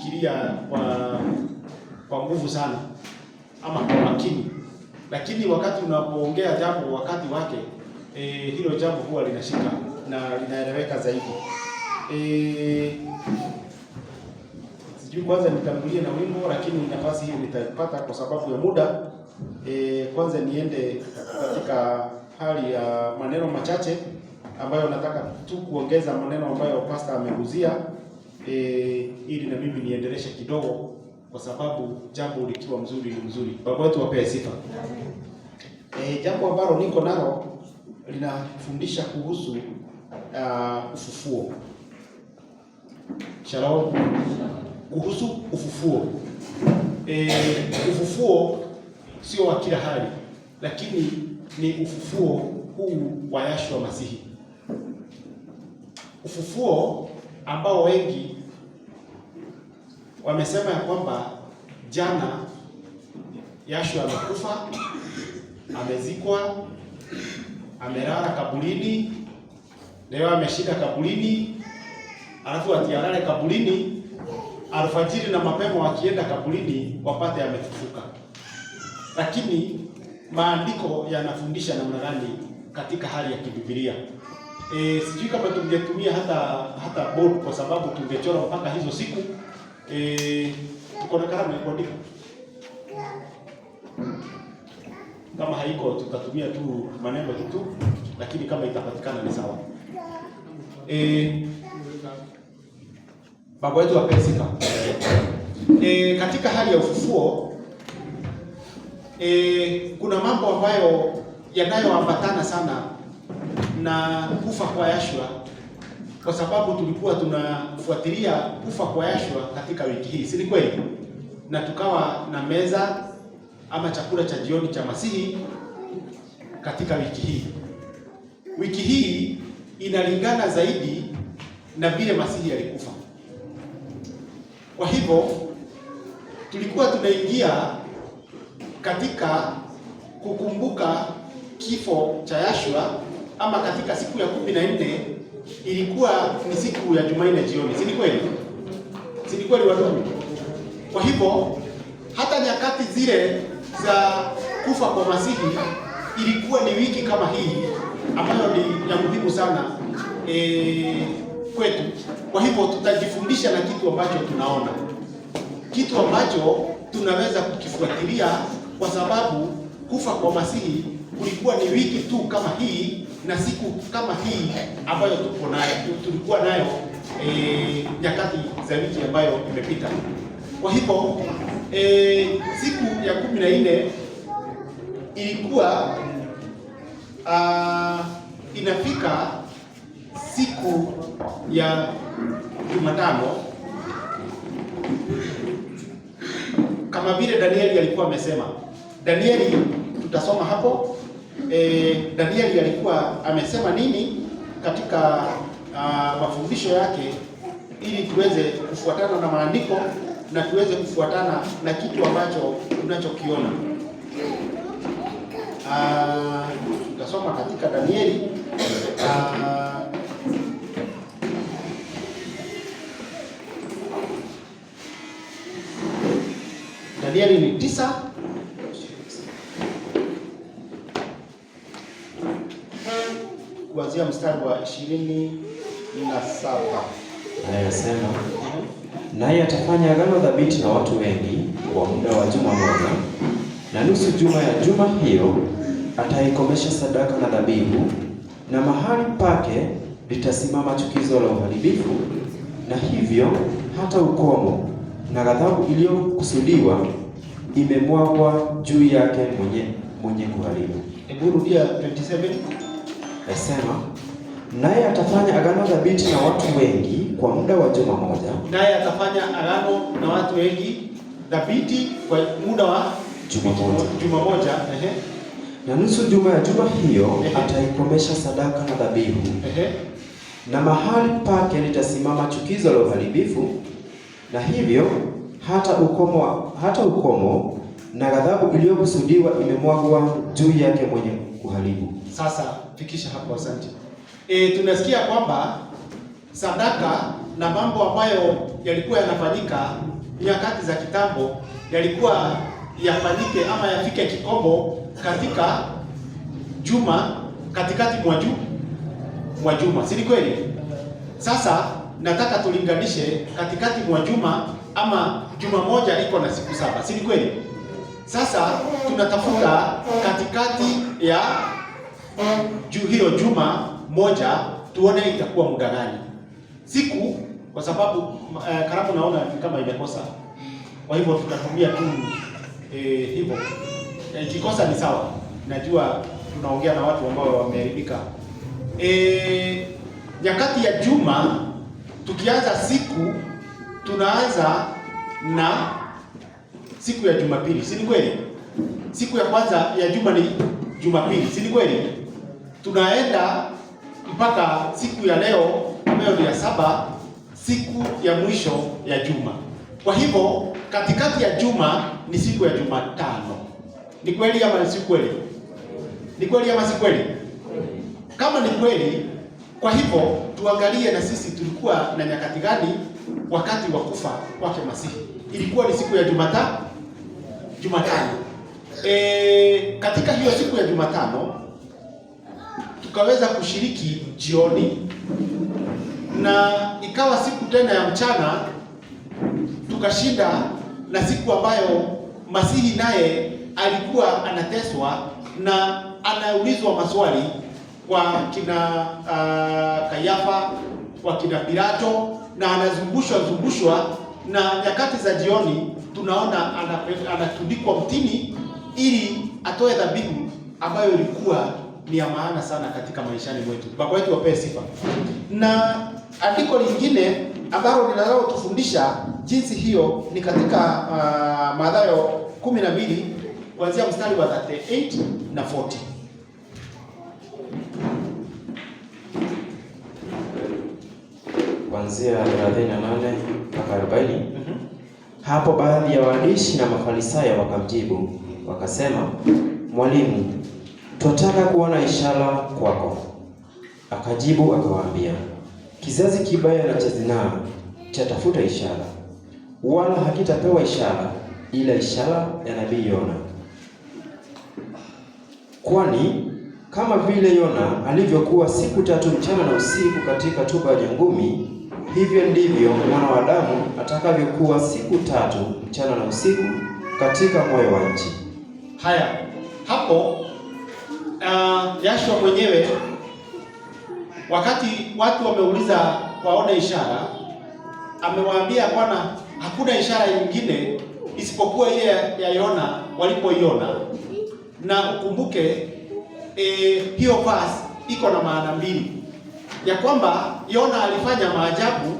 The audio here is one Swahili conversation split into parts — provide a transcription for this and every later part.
kufikiria kwa nguvu sana ama kwa makini, lakini wakati unapoongea jambo wakati wake, hilo jambo huwa linashika na linaeleweka zaidi. Sijui kwanza nitangulie na wimbo, lakini nafasi hiyo nitaipata kwa sababu ya muda. Kwanza niende katika hali ya maneno machache ambayo nataka tu kuongeza maneno ambayo pastor ameguzia, ili na mimi niendeleshe kidogo, kwa sababu jambo likiwa mzuri ni mzuri. Baba wetu wapee sifa. Jambo ambalo niko nalo linafundisha kuhusu ufufuo. Shalom. Kuhusu ufufuo. Ufufuo sio wa kila hali, lakini ni ufufuo huu wa Yahshua Masihi. Ufufuo ambao wengi wamesema ya kwamba jana Yahshua amekufa, amezikwa, amelala kaburini, leo ameshinda kaburini, alafu atialale kaburini, alfajiri na mapema wakienda kaburini wapate amefufuka. Lakini maandiko yanafundisha namna gani katika hali ya kibibilia? Sijui kama tungetumia hata board, kwa sababu tungechora mpaka hizo siku. Tuko na kalamu ya kuandika? Kama haiko tutatumia tu maneno tu, lakini kama itapatikana ni sawa. Baba wetu apewe sifa. Katika hali ya ufufuo, kuna mambo ambayo yanayoambatana sana na kufa kwa Yahshua, kwa sababu tulikuwa tunafuatilia kufa kwa Yahshua katika wiki hii, si kweli? Na tukawa na meza ama chakula cha jioni cha Masihi katika wiki hii. Wiki hii inalingana zaidi na vile Masihi alikufa. Kwa hivyo tulikuwa tunaingia katika kukumbuka kifo cha Yahshua, ama katika siku ya 14 ilikuwa ni siku ya Jumanne jioni, si kweli? Si kweli wadogo? Kwa hivyo hata nyakati zile za kufa kwa Masihi ilikuwa ni wiki kama hii ambayo ni ya muhimu sana kwetu. Kwa hivyo tutajifundisha na kitu ambacho tunaona, kitu ambacho tunaweza kukifuatilia, kwa sababu kufa kwa Masihi kulikuwa ni wiki tu kama hii na siku kama hii ambayo tulikuwa nayo nyakati za wiki ambayo imepita. Kwa hivyo siku ya 14 ilikuwa inafika siku ya Jumatano, kama vile Danieli alikuwa amesema. Danieli tutasoma hapo. Danieli alikuwa amesema nini katika mafundisho yake, ili tuweze kufuatana na maandiko na tuweze kufuatana na kitu ambacho tunachokiona. Tutasoma katika Danieli Danieli ni 9 kuanzia mstari wa 27. Anayesema, naye atafanya agano thabiti na watu wengi kwa muda wa juma moja, na nusu juma ya juma hiyo ataikomesha sadaka na dhabihu, na mahali pake litasimama chukizo la uharibifu, na hivyo hata ukomo na ghadhabu iliyokusudiwa imemwagwa juu yake mwenye kuharibu. Hebu rudia 27. Asema, naye atafanya agano thabiti na watu wengi kwa muda wa juma moja. Naye atafanya agano na watu wengi thabiti kwa muda wa juma moja. Na nusu juma ya juma hiyo ataikomesha sadaka na dhabihu. Na mahali pake litasimama chukizo la uharibifu, na hivyo hata ukomo na ghadhabu iliyokusudiwa imemwagwa juu yake mwenye kuharibu. Sasa fikisha hapo, asante. Tunasikia kwamba sadaka na mambo ambayo yalikuwa yanafanyika nyakati za kitambo yalikuwa yafanyike ama yafike kikomo katika juma, katikati mwa juma, si kweli? Sasa nataka tulinganishe katikati mwa juma, ama juma moja iko na siku 7, si kweli? Sasa tunatafuta katikati ya hilo juma moja, tuone itakuwa muda gani siku, kwa sababu karamu naona kama imekosa. Kwa hivyo tutatumia tu hivyo. Ikikosa ni sawa, najua tunaongea na watu ambao wameharibika. Nyakati ya juma, tukianza siku, tunaanza na siku ya Jumapili, si kweli? Siku ya kwanza ya juma ni Jumapili, si kweli? Tunaenda mpaka siku ya leo ambayo ni ya 7, siku ya mwisho ya juma. Kwa hivyo katikati ya juma ni siku ya Jumatano. Ni kweli ama si kweli? Ni kweli ama si kweli? Kama ni kweli, kwa hivyo tuangalie na sisi tulikuwa na nyakati gani wakati wa kufa kwake Masihi. Ilikuwa ni siku ya Jumatano. Katika hiyo siku ya Jumatano tukaweza kushiriki jioni, na ikawa siku tena ya mchana tukashinda na siku ambayo Masihi naye alikuwa anateswa na anaulizwa maswali kwa kina Kayafa, kwa kina Pilato, na anazungushwa na nyakati za jioni tunaona anatundikwa mtini ili atoe dhabihu ambayo ilikuwa ni ya maana sana katika maishani mwetu. Baba wetu wapewe sifa. Na andiko lingine ambalo linalo tufundisha jinsi hiyo ni katika Mathayo 12 kuanzia mstari wa 38 na 40. Kuanzia 38 mpaka 40. Hapo baadhi ya waandishi na Mafarisayo wakamjibu wakasema, Mwalimu, twataka kuona ishara kwako. Akajibu akawaambia, kizazi kibaya na cha zinaa chatafuta ishara, wala hakitapewa ishara ila ishara ya nabii Yona. Kwani kama vile Yona alivyokuwa siku 3 mchana na usiku katika tumbo ya nyangumi, hivyo ndivyo Mwana wa Adamu atakavyokuwa siku 3 mchana na usiku katika moyo wa nchi. Haya, hapo Yashua mwenyewe wakati watu wameuliza waone ishara, amewaambia Bwana, hakuna ishara nyingine isipokuwa ile ya Yona walipoiona. Na ukumbuke hiyo verse iko na maana mbili, ya kwamba Yona alifanya maajabu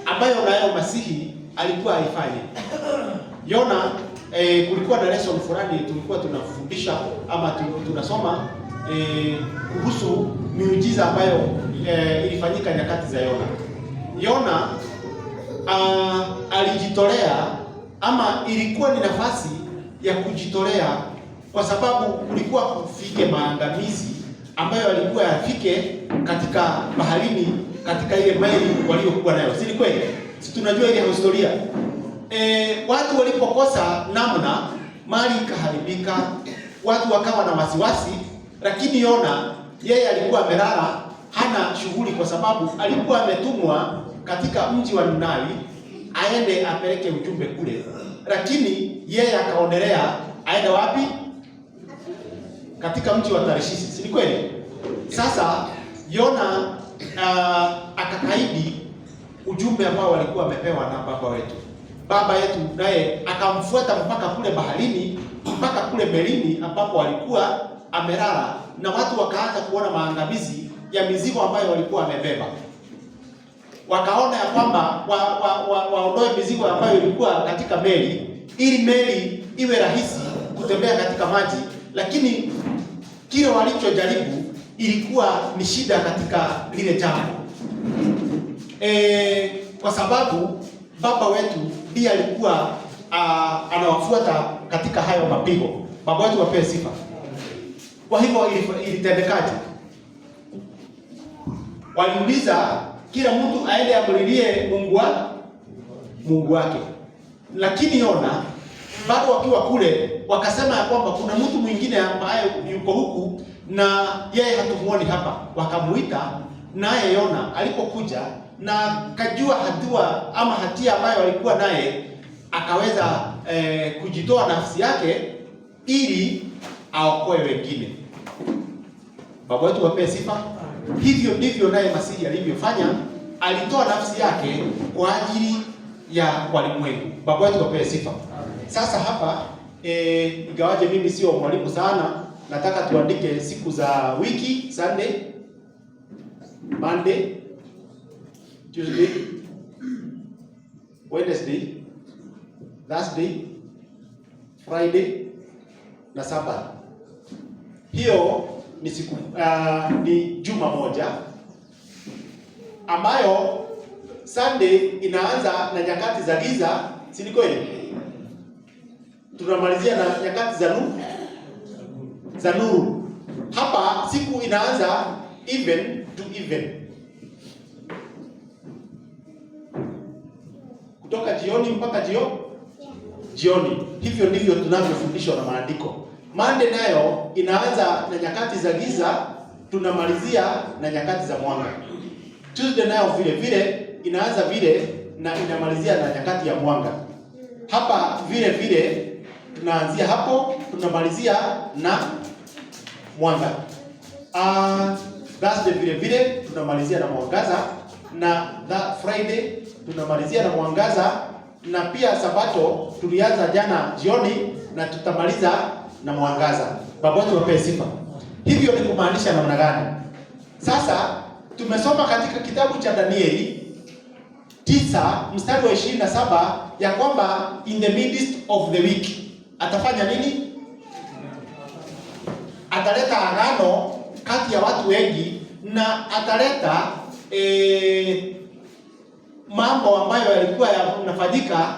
ambayo nayo Masihi alikuwa aifanye. Yona kulikuwa na lesson fulani tulikuwa tunafundisha ama tunasoma kuhusu miujiza ambayo ilifanyika nyakati za Yona. Yona alijitolea, ama ilikuwa ni nafasi ya kujitolea, kwa sababu kulikuwa kufike maangamizi ambayo alikuwa yafike katika baharini, katika ile meli waliokuwa nayo. Si kweli? Si tunajua ile historia. Watu walipokosa namna, mali ikaharibika, watu wakawa na wasiwasi, lakini Yona yeye alikuwa amelala, hana shughuli, kwa sababu alikuwa ametumwa katika mji wa Ninawi aende apeleke ujumbe kule, lakini yeye akaonelea aende wapi? Katika mji wa Tarshishi. Si kweli? Sasa Yona akakaidi ujumbe ambao walikuwa wamepewa na baba yetu, naye akamfuata mpaka kule baharini, mpaka kule melini ambapo alikuwa amelala, na watu wakaanza kuona maangamizi ya mizigo ambayo walikuwa wamebeba. Wakaona ya kwamba waondoe mizigo ambayo ilikuwa katika meli, ili meli iwe rahisi kutembea katika maji, lakini kile walichojaribu ilikuwa ni shida katika lile jambo. Kwa sababu baba wetu ndiye alikuwa anawafuata katika hayo mapigo. Baba wetu wapewe sifa. Kwa hivyo ilitendekaje? Waliuliza kila mtu aende amlilie Mungu wake. Lakini Yona bado wakiwa kule wakasema ya kwamba kuna mtu mwingine ambaye yuko huku na yeye hatumuoni hapa. Wakamuita, naye Yona alipokuja na kajua hatua ama hatia ambayo walikuwa naye, akaweza kujitoa nafsi yake ili aokoe wengine. Baba wetu wapee sifa. Hivyo ndivyo naye Masihi alivyofanya, alitoa nafsi yake kwa ajili ya walimwengu. Baba wetu wapee sifa. Sasa hapa ingawaje mimi sio mwalimu sana, nataka tuandike siku za wiki: Sunday, Monday, Tuesday, Wednesday, Thursday, Friday na Sabato. Hiyo ni siku ni juma moja, ambayo Sunday inaanza na nyakati za giza, si kweli? Tunamalizia na nyakati za nuru. Hapa siku inaanza even to even, kutoka jioni mpaka jioni. Hivyo ndivyo tunavyofundishwa na maandiko. Monday nayo inaanza na nyakati za giza, tunamalizia na nyakati za mwanga. Tuesday nayo vile vile inaanza vile na inamalizia na nyakati ya mwanga. Hapa vile vile tunaanzia hapo, tunamalizia na mwanga. Thursday vile vile tunamalizia na mwangaza, na Friday tunamalizia na mwangaza, na pia Sabato tulianza jana jioni na tutamaliza na mwangaza. Baba wetu wapee sifa. Hivyo ni kumaanisha namna gani? Sasa tumesoma katika kitabu cha Danieli 9 mstari wa 27 ya kwamba in the midst of the week atafanya nini? Ataleta agano kati ya watu wengi, na ataleta mambo ambayo yalikuwa yanafanyika,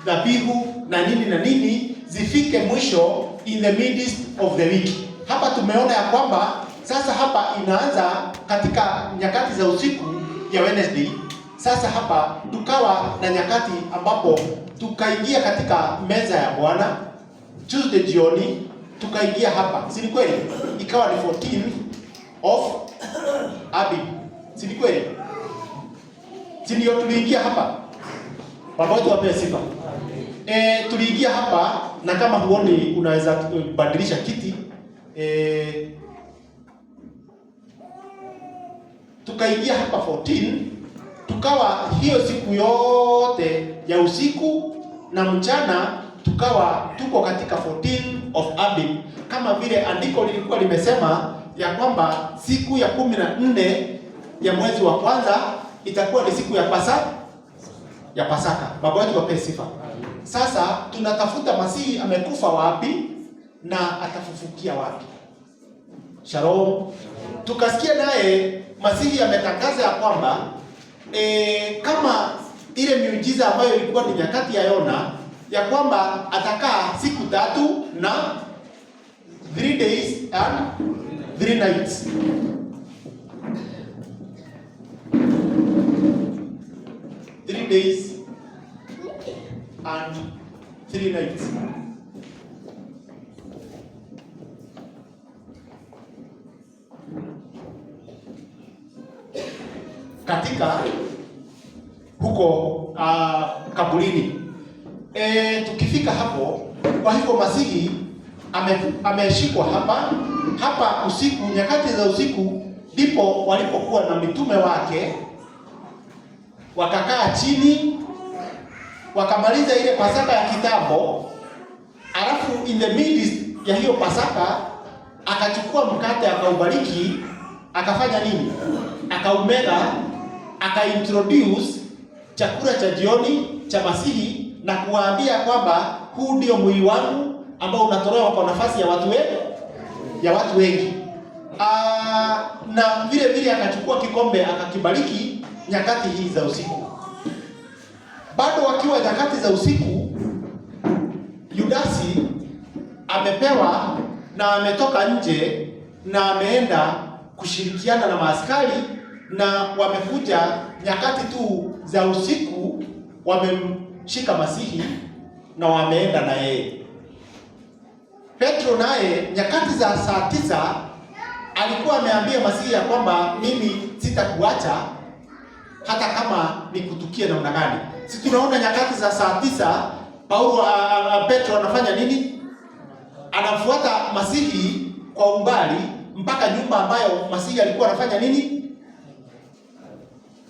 dhabihu na nini zifike mwisho in the midst of the week. Hapa tumeona ya kwamba sasa hapa inaanza katika nyakati za usiku ya Wednesday. Sasa hapa tukawa na nyakati ambapo tukaingia katika meza ya Bwana Tuesday jioni, tukaingia hapa, si kweli? Ikawa ni 14 of Abib, si kweli? Si ndio tuliingia hapa? Baba wetu wapee sifa. Tuliingia hapa, na kama huoni unaweza badilisha kiti. Tukaingia hapa 14, tukawa hiyo siku yote ya usiku na mchana tukawa tuko katika 14 of Abib, kama vile andiko lilikuwa limesema ya kwamba siku ya 14 ya mwezi wa kwanza itakuwa ni siku ya Pasaka. Baba wetu wapee sifa. Sasa tunatafuta Masihi amekufa wapi na atafufukia wapi. Shalom. Tukasikia naye Masihi ametangaza ya kwamba kama ile miujiza ambayo ilikuwa ni nyakati ya Yona, ya kwamba atakaa siku 3 na 3 days and 3 nights. Days and 3 nights. Katika huko kaburini. Tukifika hapo, kwa hivyo Masihi ameshikwa hapa usiku, nyakati za usiku ndipo walipokuwa na mitume wake, wakakaa chini wakamaliza ile Pasaka ya kitambo. Alafu in the midst ya hiyo Pasaka akachukua mkate, akaubariki, akafanya nini? Akaumega, akaintroduce chakula cha jioni cha Masihi na kuwaambia kwamba huu ndio mwili wangu ambao unatolewa kwa nafasi ya watu wengi. Na vile vile akachukua kikombe akakibariki nyakati hii za usiku. Bado wakiwa nyakati za usiku, Yudasi amepewa na ametoka nje na ameenda kushirikiana na maaskari, na wamekuja nyakati tu za usiku, kumshika Masihi na wameenda na yeye. Petro naye nyakati za saa 9 alikuwa ameambia Masihi ya kwamba mimi sitakuacha hata kama nikutukie namna gani. Si tunaona nyakati za saa 9 Petro anafanya nini? Anafuata Masihi kwa umbali mpaka nyumba ambayo Masihi alikuwa anafanya nini?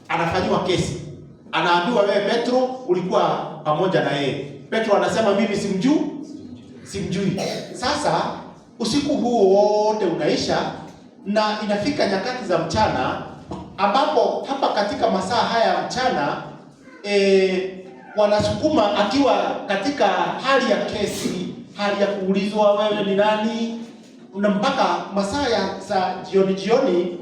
Anafanyiwa kesi. Anaambiwa wewe Petro ulikuwa pamoja na yeye. Petro anasema mimi simjui. Sasa usiku huo wote unaisha na inafika nyakati za mchana ambapo hapa katika masaa haya mchana wanasukuma akiwa katika hali ya kesi, hali ya kuulizwa wewe ni nani, na mpaka masaa ya jioni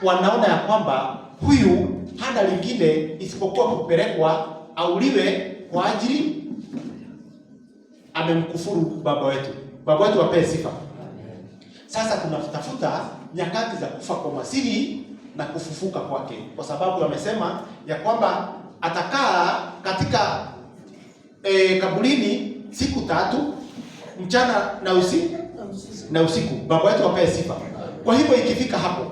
wanaona ya kwamba huyu hana lingine isipokuwa kupelekwa auliwe kwa ajili amemkufuru baba wetu. Baba wetu apewe sifa. Sasa tunatafuta nyakati za kufa kwa Masihi na kufufuka kwake, kwa sababu amesema ya kwamba atakaa katika kaburini siku 3, mchana na usiku. Baba wetu apewe sifa. Kwa hivyo ikifika hapo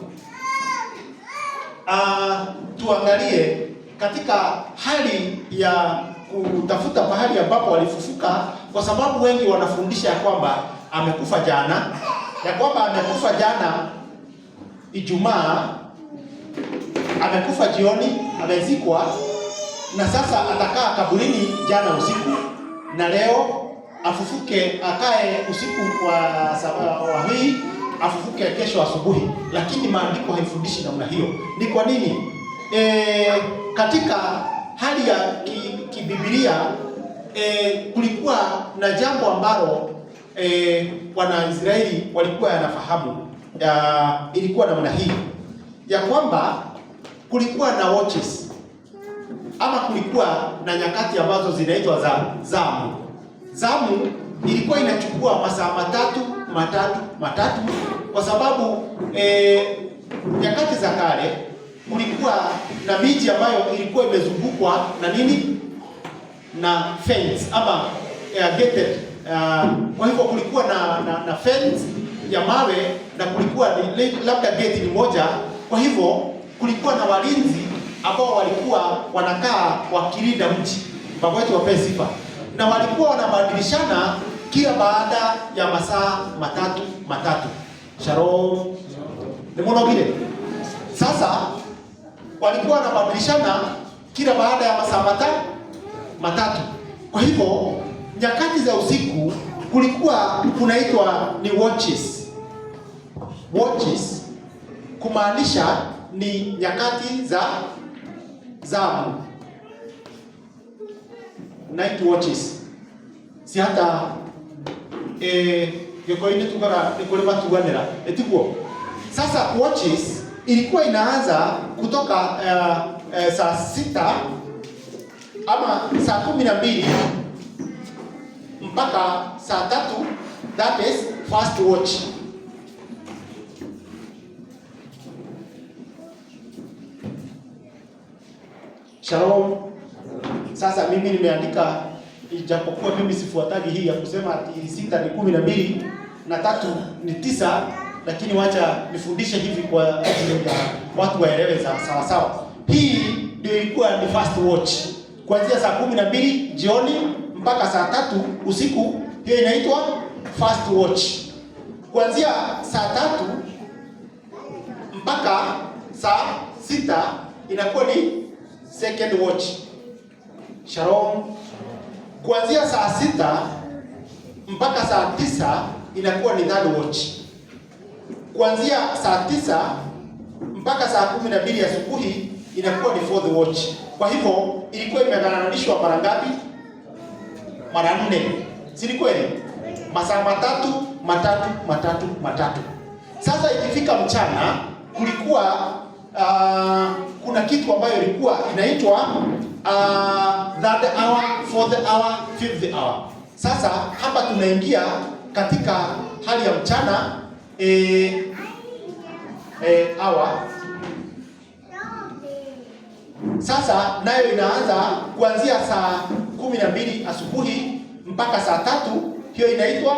tuangalie katika hali ya kutafuta pahali ambapo alifufuka, kwa sababu wengi wanafundisha ya kwamba amekufa jana, Ijumaa, amekufa jioni, amezikwa, na sasa atakaa kaburini jana usiku, na leo afufuke, akae usiku wa hii, afufuke kesho asubuhi. Lakini maandiko haifundishi namna hiyo. Ni kwa nini? Katika hali ya kibibilia kulikuwa na jambo ambalo Wanaisraeli walikuwa yanafahamu. Ilikuwa namna hii ya kwamba kulikuwa na watches, ama kulikuwa na nyakati ambazo zinaitwa zamu. Zamu ilikuwa inachukua masaa matatu, kwa sababu nyakati za kale kulikuwa na miji ambayo ilikuwa imezungukwa na nini, na fence ama gated. Kwa hivyo kulikuwa na fence ya mawe na kulikuwa labda gate ni moja. Kwa hivyo kulikuwa na walinzi ambao walikuwa wanakaa wakilinda mji. Baba wetu wapewe sifa. Na walikuwa wanabadilishana kila baada ya masaa matatu. Shalom. Nimeona vile. Sasa walikuwa wanabadilishana kila baada ya masaa matatu. Kwa hivyo nyakati za usiku kulikuwa kunaitwa ni watches. Watches kumaanisha ni nyakati za zamu. Night watches. Si hata gekoine tukara nikolema tuganera etikuo. Sasa watches ilikuwa inaanza kutoka saa 6 ama saa 12 mpaka saa 3. That is first watch. Shalom. Sasa mimi nimeandika, ijapokuwa mimi sifuataji hii ya kusema ati 6 ni 12 na 3 ni 9, lakini wacha nifundishe hivi kwa ajili ya watu waelewe sawa sawa. Hii ndio ilikuwa ni first watch. Kuanzia saa 12 jioni mpaka saa 3 usiku, hiyo inaitwa first watch. Kuanzia saa 3 mpaka saa 6 inakuwa ni second watch. Shalom. Kuanzia saa 6 mpaka saa 9 inakuwa ni third watch. Kuanzia saa 9 mpaka saa 12 asubuhi inakuwa ni fourth watch. Kwa hivyo ilikuwa imegananishwa mara ngapi? Mara 4. Si kweli? Masaa matatu. Sasa ikifika mchana kulikuwa kuna kitu ambayo ilikuwa inaitwa third hour, fourth hour, fifth hour. Sasa hapa tunaingia katika hali ya mchana hour. Sasa nayo inaanza kuanzia saa 12 asubuhi mpaka saa 3, hiyo inaitwa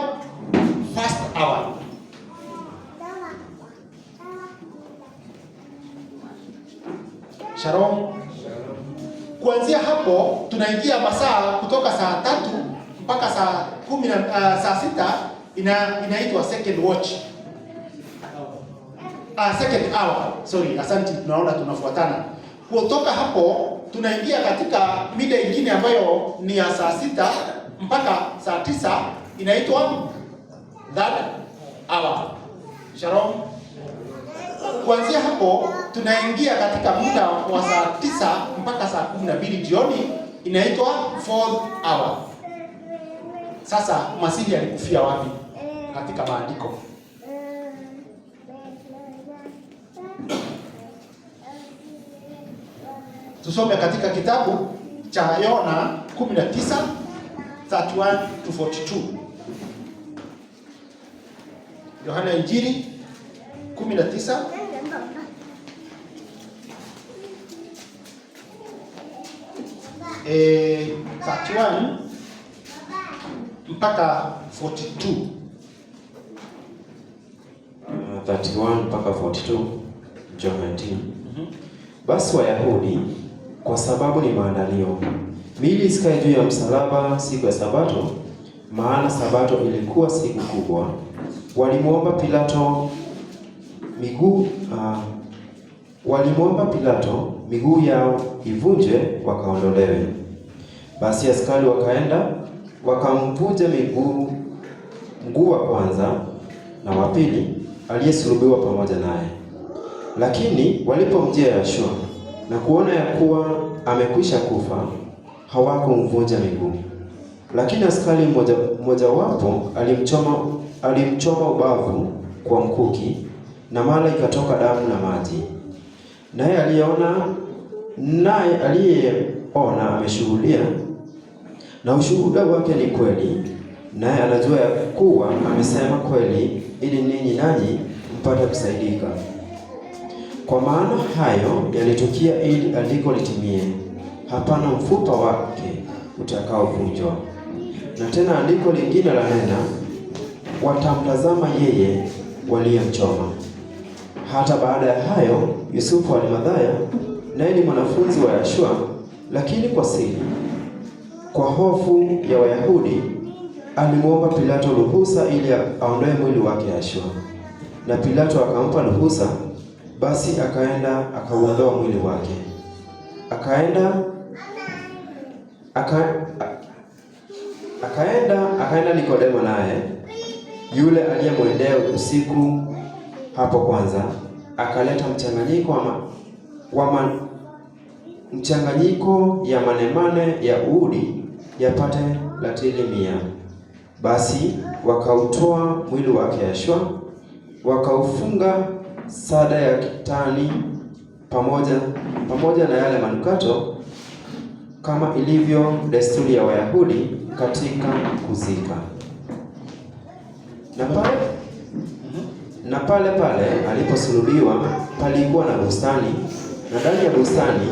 first hour. Shalom. Kuanzia hapo tunaingia masaa kutoka saa 3 mpaka saa 6 inaitwa second watch. Second hour. Sorry, asante, tunaona tunafuatana. Kutoka hapo tunaingia katika mida ingine ambayo ni ya saa 6 mpaka saa 9 inaitwa third hour. Shalom. Kuanzia hapo tunaingia katika muda wa saa 9 mpaka saa 12 jioni inaitwa fourth hour. Sasa Masihi alikufia wapi katika maandiko? Tusome katika kitabu cha Yohana 19:31 to 42. Yohana Injili 19 31 mpaka 42. 31 mpaka 42, John 19. Basi Wayahudi, kwa sababu ni maandalio, miili isikae juu ya msalaba siku ya Sabato, maana Sabato ilikuwa siku kubwa, walimwomba Pilato miguu yao ivunje wakaondolewe. Basi askari wakaenda wakamvunja mguu wa kwanza na wa pili aliyesulubiwa pamoja naye. Lakini walipomjia Yoshua na kuona ya kuwa amekwisha kufa, hawakumvunja miguu. Lakini askari mmojawapo alimchoma ubavu kwa mkuki, na mara ikatoka damu na maji. Naye aliyeona ameshuhudia, na ushuhuda wake ni kweli, naye anajua ya kuwa amesema kweli, ili ninyi nanyi mpate kusaidika. Kwa maana hayo yalitukia ili andiko litimie, hapana mfupa wake utakaovunjwa. Na tena andiko lingine lanena, watamtazama yeye waliyemchoma. Hata baada ya hayo, Yusufu Arimathaya, naye ni mwanafunzi wa Yoshua, lakini kwa siri, kwa hofu ya Wayahudi, alimwomba Pilato ruhusa ili aondoe mwili wake Yoshua. Na Pilato akampa ruhusa. Basi akaenda akauondoa mwili wake. Akaenda Nikodemo, naye yule aliyemwendea usiku hapo kwanza, akaleta mchanganyiko ya manemane ya udi yapate ratili 100. Basi wakautoa mwili wake Yoshua, wakaufunga sada ya kitani pamoja na yale manukato, kama ilivyo desturi ya Wayahudi katika kuzika. Na pale aliposulubiwa palikuwa na bustani, na ndani ya bustani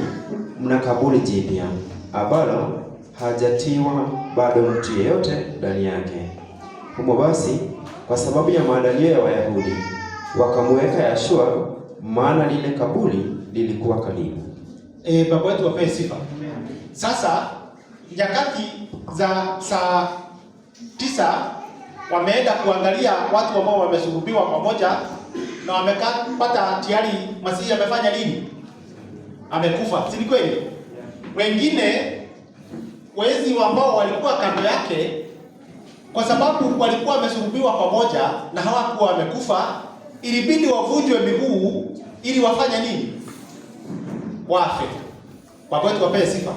mna kaburi jipya ambalo hajatiwa bado mtu yeyote ndani yake. Humo basi, kwa sababu ya maandalio ya Wayahudi, wakamweka Yoshua, maana lile kaburi lilikuwa karibu. Baba wetu wapewe sifa. Sasa nyakati za saa 9 wameenda kuangalia watu ambao wamesulubiwa pamoja, na wamepata tayari Masihi amefanya nini? Amekufa, si kweli? Wengine wezi ambao walikuwa kando yake, kwa sababu walikuwa wamesulubiwa pamoja na hawakuwa wamekufa, ilibidi wavunjwe miguu ili wafanye nini? Wafe. Baba wetu wapewe sifa.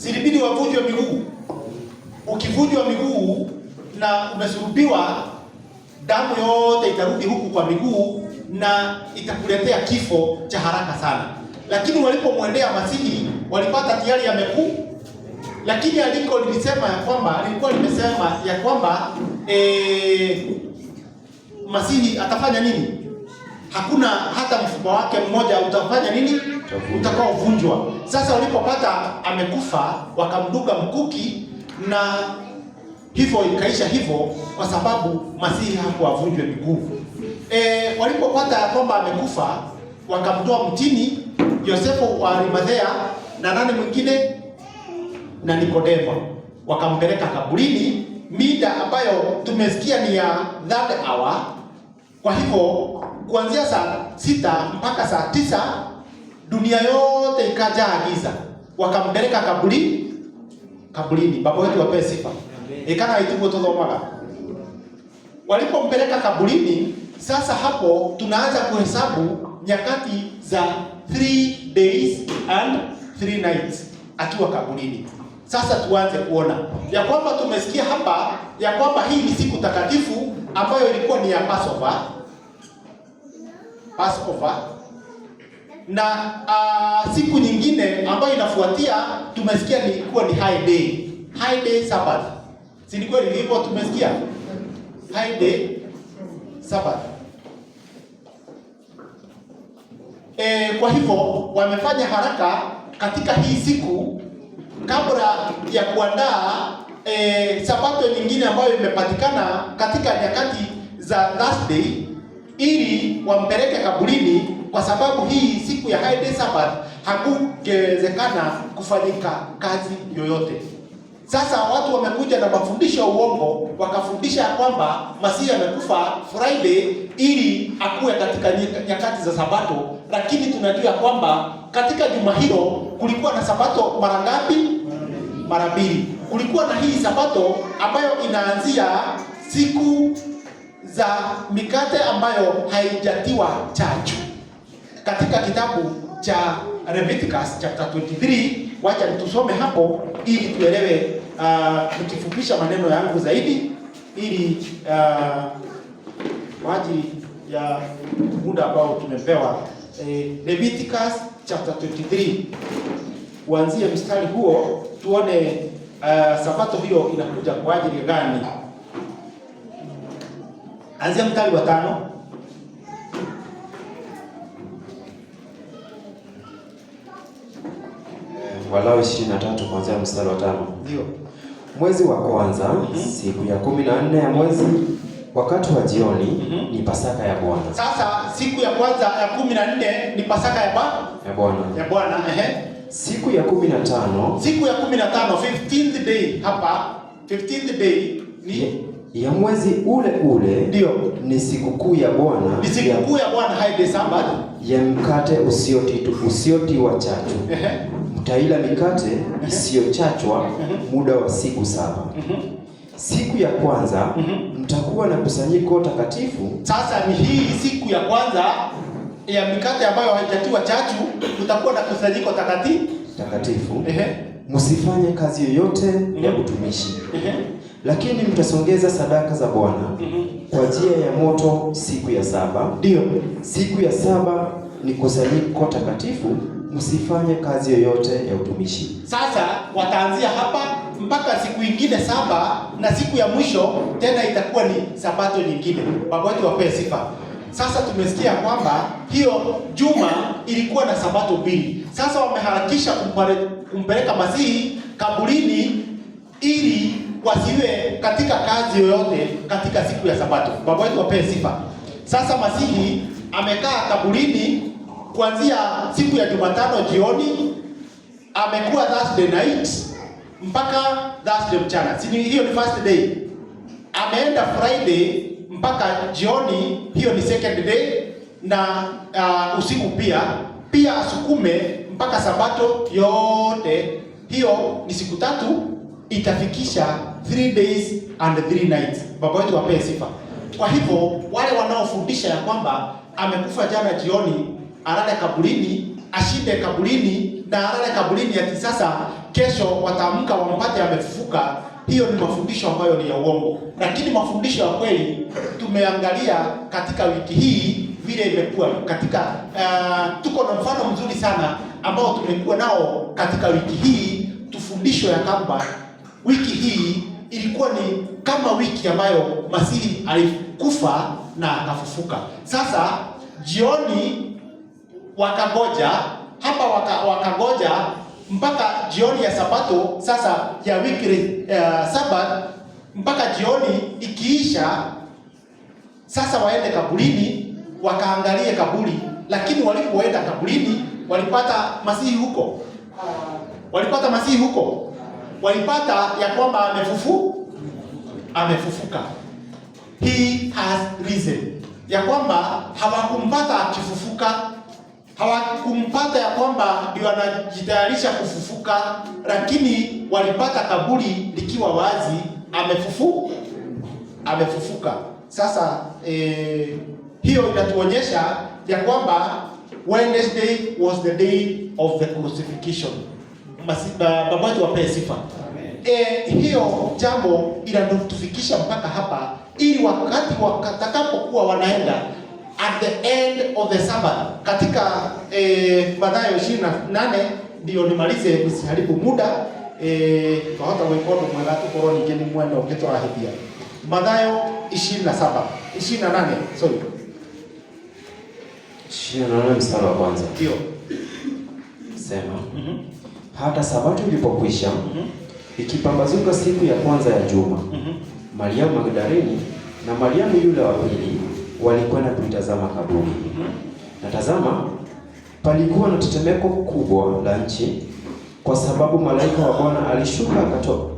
Ilibidi wavunjwe miguu. Ukivunjwa miguu na umesulubiwa, damu yote itarudi huku kwa miguu na itakuletea kifo cha haraka sana. Lakini walipomwendea Masihi walipata tayari amekufa. Lakini andiko lilikuwa limesema ya kwamba Masihi atafanya nini? Hakuna hata mfupa wake mmoja utafanya nini? utakaovunjwa. Sasa walipopata amekufa, wakamdunga mkuki, na hivyo ikaisha hivyo, kwa sababu Masihi hakuavunjwe miguu. Walipopata kwamba amekufa, wakamtoa mtini, Yosefu wa Arimathea na nani mwingine na Nikodemo, wakampeleka kaburini mida ambayo tumesikia ni ya third hour. Kwa hivyo kuanzia saa 6 mpaka saa 9 dunia yote ikajaa giza, wakampeleka kaburini. Baba wetu wape sifa. Ikana itugo tuthomaga. Walipompeleka kaburini, sasa hapo tunaanza kuhesabu nyakati za 3 days and 3 nights akiwa kaburini. Sasa tuanze kuona ya kwamba tumesikia hapa ya kwamba hii ni siku takatifu ambayo ilikuwa ni ya Passover. Na siku nyingine ambayo inafuatia tumesikia ilikuwa ni high day Sabbath. Si ndivyo ilivyo? Tumesikia high day Sabbath. Kwa hivyo wamefanya haraka katika hii siku kabla ya kuandaa sabato nyingine ambayo imepatikana katika nyakati za Thursday, ili wampeleke kaburini, kwa sababu hii siku ya high day Sabbath hakungewezekana kufanyika kazi yoyote. Sasa watu wamekuja na mafundisho ya uongo, wakafundisha kwamba Masihi amekufa Friday ili akuwe katika nyakati za Sabato, lakini tunajua kwamba katika juma hilo kulikuwa na Sabato mara ngapi? Mara 2. Kulikuwa na hii Sabato ambayo inaanzia siku za mikate ambayo haijatiwa chachu. Katika kitabu cha Leviticus chapter 23, wacha tusome hapo ili tuelewe, nikifupisha maneno yangu zaidi ili kwa ajili ya muda ambao tumepewa. Leviticus chapter 23, kuanzia mstari huo tuone sabato hiyo inakuja kwa ajili gani. Anzia mstari wa 5. Walawi 23 kuanzia mstari wa 5. Ndio. Mwezi wa kwanza, siku ya 14 ya mwezi, wakati wa jioni, ni Pasaka ya Bwana. Sasa siku ya kwanza ya 14 ni Pasaka ya Bwana. Ya Bwana, Siku ya 15, siku ya 15, 15th day hapa, 15th day ni ya mwezi ule ndio ni sikukuu ya Bwana. Ni sikukuu ya Bwana, high day Sabbath, ya mkate usiotiwa chachu. Mtaila mikate isiyochachwa muda wa siku 7. Siku ya kwanza mtakuwa na kusanyiko takatifu. Sasa ni hii siku ya kwanza ya mikate ambayo haijatiwa chachu, mtakuwa na kusanyiko takatifu. Msifanye kazi yoyote ya utumishi. Lakini mtasongeza sadaka za Bwana kwa njia ya moto siku ya 7. Ndio. Siku ya 7 ni kusanyiko takatifu, msifanye kazi yoyote ya utumishi. Sasa wataanzia hapa mpaka siku ingine 7, na siku ya mwisho tena itakuwa ni sabato nyingine. Baba wetu wape sifa. Sasa tumesikia kwamba hiyo juma ilikuwa na sabato 2. Sasa wameharakisha kumpeleka Masihi kaburini ili wasiwe katika kazi yoyote katika siku ya sabato. Baba wetu wape sifa. Sasa Masihi amekaa kaburini kuanzia siku ya Jumatano jioni, amekuwa Thursday night mpaka Thursday mchana. Si hiyo ni first day. Ameenda Friday mpaka jioni, hiyo ni second day, na usiku pia asukume mpaka sabato yote, hiyo ni siku 3, itafikisha 3 days and 3 nights. Baba wetu wape sifa. Kwa hivyo wale wanaofundisha ya kwamba amekufa jana jioni, alale kaburini, ashinde kaburini na alale kaburini ati sasa kesho wataamka wampate amefufuka, hiyo ni mafundisho ambayo ni ya uongo. Lakini mafundisho ya kweli tumeangalia katika wiki hii vile imekuwa katika tuko na mfano mzuri sana ambao tumekuwa nao katika wiki hii. Tufundisho ya kwamba wiki hii ilikuwa ni kama wiki ambayo Masihi alikufa na akafufuka. Sasa jioni wakangoja hapa wakangoja mpaka jioni ya Sabato sasa ya wiki Sabato, mpaka jioni ikiisha, sasa waende kaburini wakaangalie kaburi. Lakini walipoenda kaburini walipata Masihi huko, walipata ya kwamba amefufuka. He has risen, ya kwamba hawakumpata akifufuka, hawakumpata ya kwamba ndio anajitayarisha kufufuka, lakini walipata kaburi likiwa wazi, amefufuka. Sasa hiyo inatuonyesha ya kwamba Wednesday was the day of the crucifixion. Baba yetu wape sifa. Hiyo jambo inatufikisha mpaka hapa, ili wakati watakapokuwa wanaenda at the end of the Sabbath, katika Mathayo 28, ndio nimalize nisiharibu muda, kwa hata wekodo mwega tukoro ningeni mwendo ngitorahithia. Mathayo 28, sorry. 28 mstari wa kwanza. Ndio. Sema. Hata Sabato ilipokwisha, ikipambazuka siku ya kwanza ya juma, Mariamu Magdalini na Mariamu yule wa pili walikwenda kulitazama kaburi. Na tazama, palikuwa na tetemeko kubwa la nchi, kwa sababu malaika wa Bwana alishuka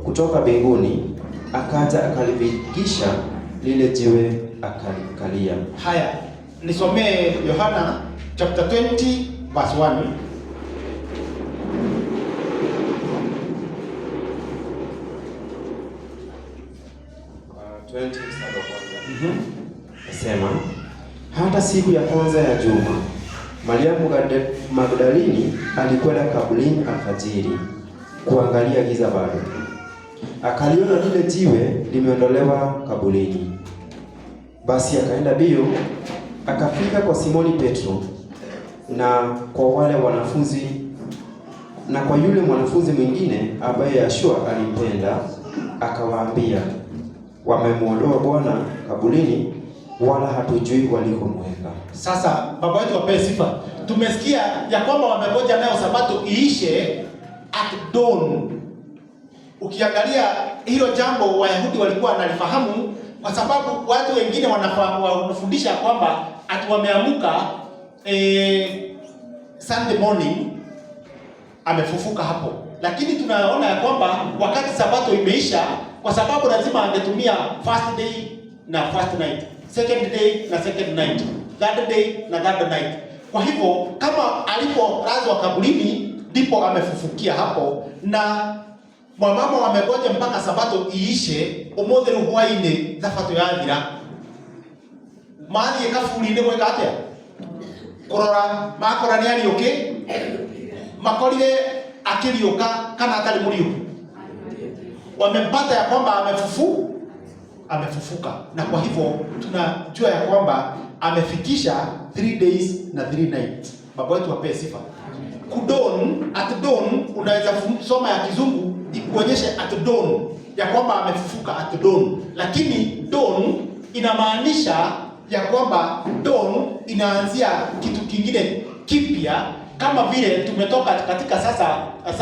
kutoka mbinguni, akaja akalivingisha lile jiwe akalikalia. Haya, nisomee Yohana chapter 20 verse 1. Sema, hata siku ya kwanza ya juma, Mariamu Magdalini alikwenda kaburini alfajiri kuangalia giza bado. Akaliona lile jiwe limeondolewa kaburini. Basi akaenda bio, akafika kwa Simoni Petro na kwa wale wanafunzi na kwa yule mwanafunzi mwingine ambaye Yeshua alimpenda, akawaambia, wamemuondoa Bwana kaburini, wala hatujui walikomweka. Sasa baba wetu wape sifa. Tumesikia ya kwamba wamegoja nayo Sabato iishe at dawn. Ukiangalia hilo jambo Wayahudi walikuwa wanalifahamu, kwa sababu watu wengine wanafundisha kwamba ati wameamuka Sunday morning amefufuka hapo. Lakini tunaona ya kwamba wakati Sabato imeisha, kwa sababu lazima angetumia first day na first night, second day na second night, third day na third night. Kwa hivyo kama alipolazwa kaburini ndipo amefufukia hapo, na wamama wamegoja mpaka Sabato iishe. Umuthiri hwaini Sabato yathira, mathi kaburi-ini gwika atia kurora makora ni ariuki, makorire akiriuka kana atari muriuku, wamempata ya kwamba amefufuka. Na kwa hivyo tunajua ya kwamba amefikisha 3 days na 3 nights. Baba wetu wape sifa. Kudon, at dawn, unaweza soma ya Kizungu ikuonyeshe at dawn ya kwamba amefufuka at dawn, lakini dawn inamaanisha ya kwamba dawn inaanzia kitu kingine kipya, kama vile tumetoka katika sasa